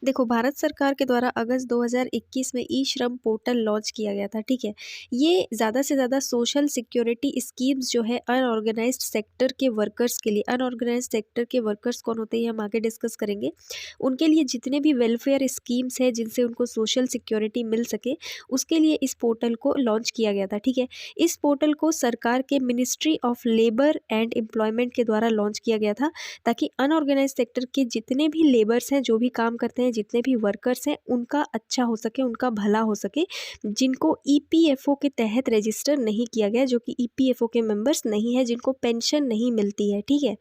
देखो, भारत सरकार के द्वारा अगस्त 2021 में ई श्रम पोर्टल लॉन्च किया गया था, ठीक है। ये ज़्यादा से ज़्यादा सोशल सिक्योरिटी स्कीम्स जो है अनऑर्गेनाइज्ड सेक्टर के वर्कर्स के लिए, अनऑर्गेनाइज्ड सेक्टर के वर्कर्स कौन होते हैं ये हम आगे डिस्कस करेंगे। उनके लिए जितने भी वेलफेयर स्कीम्स हैं जिनसे उनको सोशल सिक्योरिटी मिल सके, उसके लिए इस पोर्टल को लॉन्च किया गया था, ठीक है। इस पोर्टल को सरकार के ministry of labour and employment के द्वारा लॉन्च किया गया था, ताकि अनऑर्गेनाइज्ड सेक्टर के जितने भी लेबर्स हैं, जो भी काम करते हैं, जितने भी वर्कर्स हैं, उनका अच्छा हो सके, उनका भला हो सके, जिनको ईपीएफओ के तहत रजिस्टर नहीं किया गया, जो कि ईपीएफओ के मेंबर्स नहीं है, जिनको पेंशन नहीं मिलती है, ठीक है।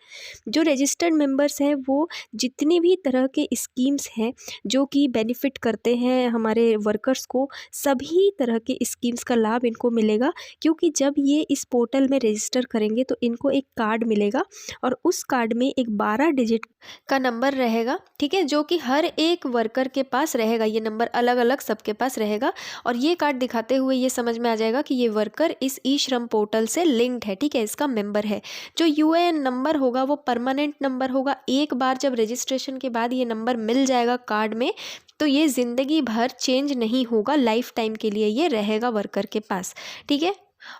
जो रजिस्टर्ड मेंबर्स हैं वो जितनी भी तरह के स्कीम्स हैं जो कि बेनिफिट करते हैं हमारे वर्कर्स को, सभी तरह के स्कीम्स का लाभ इनको मिलेगा, क्योंकि जब ये इस पोर्टल में रजिस्टर करेंगे तो इनको एक कार्ड मिलेगा और उस कार्ड में एक 12 डिजिट का नंबर रहेगा, ठीक है, जो कि हर एक वर्कर के पास रहेगा। ये नंबर अलग अलग सबके पास रहेगा और ये कार्ड दिखाते हुए ये समझ में आ जाएगा कि ये वर्कर इस ई श्रम पोर्टल से लिंक्ड है, ठीक है, इसका मेंबर है। जो यूएएन नंबर होगा वो परमानेंट नंबर होगा। एक बार जब रजिस्ट्रेशन के बाद ये नंबर मिल जाएगा कार्ड में, तो ये ज़िंदगी भर चेंज नहीं होगा, लाइफ टाइम के लिए ये रहेगा वर्कर के पास, ठीक है।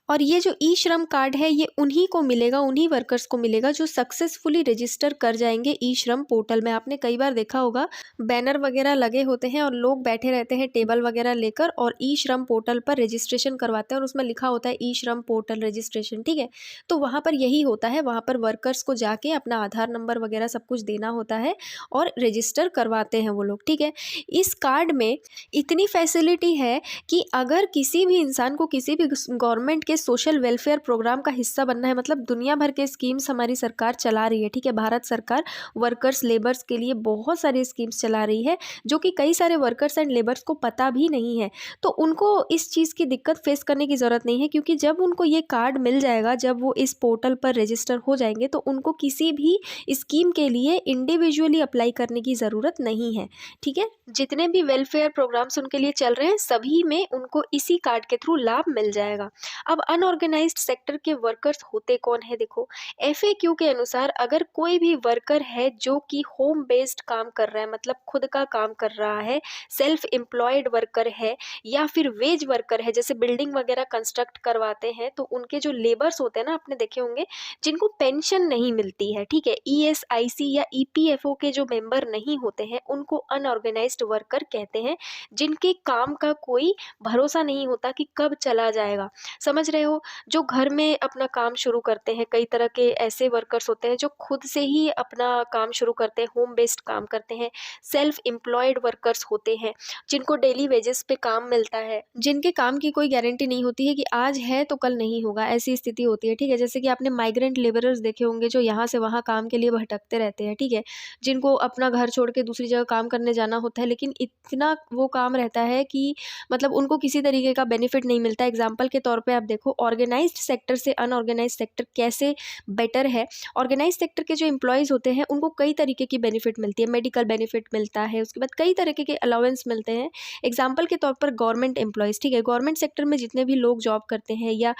और ये जो ई श्रम कार्ड है ये उन्हीं को मिलेगा, उन्हीं वर्कर्स को मिलेगा जो सक्सेसफुली रजिस्टर कर जाएंगे ई श्रम पोर्टल में। आपने कई बार देखा होगा बैनर वगैरह लगे होते हैं और लोग बैठे रहते हैं टेबल वगैरह लेकर और ई श्रम पोर्टल पर रजिस्ट्रेशन करवाते हैं और उसमें लिखा होता है ई श्रम पोर्टल रजिस्ट्रेशन, ठीक है। तो वहाँ पर यही होता है, वहाँ पर वर्कर्स को जाके अपना आधार नंबर वगैरह सब कुछ देना होता है और रजिस्टर करवाते हैं वो लोग, ठीक है। इस कार्ड में इतनी फैसिलिटी है कि अगर किसी भी इंसान को किसी भी गवर्नमेंट के सोशल वेलफेयर प्रोग्राम का हिस्सा बनना है, मतलब दुनिया भर के स्कीम्स हमारी सरकार चला रही है, ठीक है। भारत सरकार वर्कर्स लेबर्स के लिए बहुत सारी स्कीम्स चला रही है जो कि कई सारे वर्कर्स एंड लेबर्स को पता भी नहीं है। तो उनको इस चीज़ की दिक्कत फेस करने की ज़रूरत नहीं है, क्योंकि जब उनको ये कार्ड मिल जाएगा, जब वो इस पोर्टल पर रजिस्टर हो जाएंगे, तो उनको किसी भी स्कीम के लिए इंडिविजुअली अप्लाई करने की ज़रूरत नहीं है, ठीक है। जितने भी वेलफेयर प्रोग्राम्स उनके लिए चल रहे हैं सभी में उनको इसी कार्ड के थ्रू लाभ मिल जाएगा। अब अनऑर्गेनाइज्ड सेक्टर के वर्कर्स होते कौन है? देखो, एफएक्यू के अनुसार अगर कोई भी वर्कर है जो कि होम बेस्ड काम कर रहा है, मतलब खुद का काम कर रहा है, सेल्फ एम्प्लॉयड वर्कर है या फिर वेज वर्कर है, जैसे बिल्डिंग वगैरह कंस्ट्रक्ट करवाते हैं, तो उनके जो लेबर्स होते हैं ना, आपने देखे होंगे, जिनको पेंशन नहीं मिलती है, ठीक है, ईएसआईसी या ईपीएफओ के जो मेंबर नहीं होते हैं, उनको अनऑर्गेनाइज्ड वर्कर कहते हैं, जिनके काम का कोई भरोसा नहीं होता कि कब चला जाएगा। समझ रहे हो? जो घर में अपना काम शुरू करते हैं, कई तरह के ऐसे वर्कर्स होते हैं जो खुद से ही अपना काम शुरू करते हैं, होम बेस्ड काम करते हैं, सेल्फ एम्प्लॉयड वर्कर्स होते हैं, जिनको डेली वेजेस पे काम मिलता है, जिनके काम की कोई गारंटी नहीं होती है कि आज है तो कल नहीं होगा, ऐसी स्थिति होती है, ठीक है। जैसे कि आपने माइग्रेंट लेबरर्स देखे होंगे जो यहाँ से वहाँ काम के लिए भटकते रहते हैं, ठीक है, जिनको अपना घर छोड़ के दूसरी जगह काम करने जाना होता है, लेकिन इतना वो काम रहता है कि मतलब उनको किसी तरीके का बेनिफिट नहीं मिलता। एग्जाम्पल के तौर पे आप देखो, ऑर्गेनाइज्ड सेक्टर से अनऑर्गेनाइज्ड सेक्टर कैसे बेटर है। ऑर्गेनाइज्ड सेक्टर के जो एम्प्लॉयज़ होते हैं उनको कई तरीके की बेनिफिट मिलती है, मेडिकल बेनिफिट मिलता है, उसके बाद कई तरीके के अलाउंस मिलते हैं। एग्जाम्पल के तौर पर गवर्नमेंट एम्प्लॉयज़, ठीक है, गवर्नमेंट सेक्टर में जितने भी लोग जॉब करते हैं या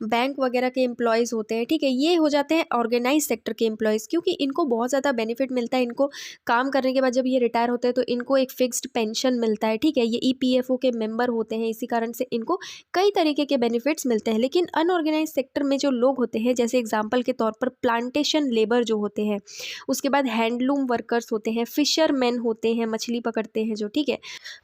बैंक वगैरह के एम्प्लॉयज़ होते हैं, ठीक है, ये हो जाते हैं ऑर्गेनाइज सेक्टर के एम्प्लॉयज़, क्योंकि इनको बहुत ज़्यादा बेनिफिट मिलता है। इनको काम करने के बाद जब ये रिटायर होते हैं तो इनको एक फिक्स्ड पेंशन मिलता है, ठीक है, ये ईपीएफओ के मेंबर होते हैं, इसी कारण से इनको कई तरीके के बेनिफिट्स मिलते हैं। लेकिन अनऑर्गेनाइज सेक्टर में जो लोग होते हैं, जैसे एग्जाम्पल के तौर पर प्लांटेशन लेबर जो होते हैं, उसके बाद हैंडलूम वर्कर्स होते हैं, फिशरमैन होते हैं, मछली पकड़ते हैं जो, ठीक है,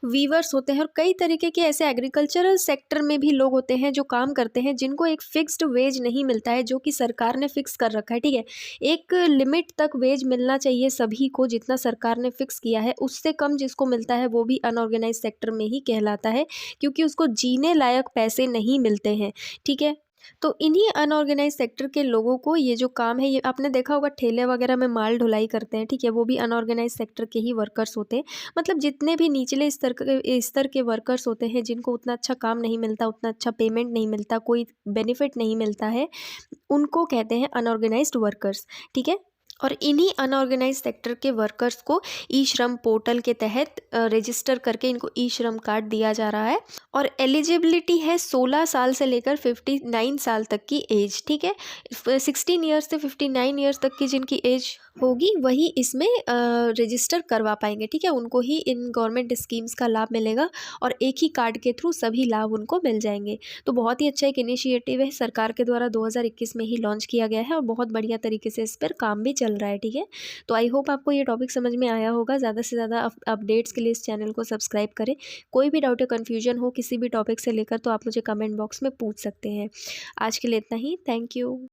वीवर्स होते हैं, और कई तरीके के ऐसे एग्रीकल्चरल सेक्टर में भी लोग होते हैं जो काम करते हैं, जिनको एक फिक्स्ड वेज नहीं मिलता है, जो कि सरकार ने फिक्स कर रखा है, ठीक है। एक लिमिट तक वेज मिलना चाहिए सभी को, जितना सरकार ने फिक्स किया है, उससे कम जिसको मिलता है वो भी अनऑर्गेनाइज सेक्टर में ही कहलाता है, क्योंकि उसको जीने लायक पैसे नहीं मिलते हैं, ठीक है। तो इन्हीं अनऑर्गेनाइज सेक्टर के लोगों को ये जो काम है, ये आपने देखा होगा ठेले वगैरह में माल ढुलाई करते हैं, ठीक है, वो भी अनऑर्गेनाइज सेक्टर के ही वर्कर्स होते हैं। मतलब जितने भी निचले स्तर के वर्कर्स होते हैं, जिनको उतना अच्छा काम नहीं मिलता, उतना अच्छा पेमेंट नहीं मिलता, कोई बेनिफिट नहीं मिलता है, उनको कहते हैं अनऑर्गेनाइज्ड वर्कर्स, ठीक है। और इन्हीं अनऑर्गेनाइज सेक्टर के वर्कर्स को ई श्रम पोर्टल के तहत रजिस्टर करके इनको ई श्रम कार्ड दिया जा रहा है। और एलिजिबिलिटी है 16 साल से लेकर 59 साल तक की एज, ठीक है, 16 ईयर्स से 59 ईयर्स तक की जिनकी एज होगी वही इसमें रजिस्टर करवा पाएंगे, ठीक है। उनको ही इन गवर्नमेंट स्कीम्स का लाभ मिलेगा और एक ही कार्ड के थ्रू सभी लाभ उनको मिल जाएंगे। तो बहुत ही अच्छा एक इनिशिएटिव है, सरकार के द्वारा 2021 में ही लॉन्च किया गया है और बहुत बढ़िया तरीके से इस पर काम भी चल रहा है, ठीक है। तो आई होप आपको ये टॉपिक समझ में आया होगा। ज़्यादा से ज़्यादा अपडेट्स के लिए इस चैनल को सब्सक्राइब करें। कोई भी डाउट या कन्फ्यूजन हो किसी भी टॉपिक से लेकर तो आप मुझे कमेंट बॉक्स में पूछ सकते हैं। आज के लिए इतना ही। Thank you.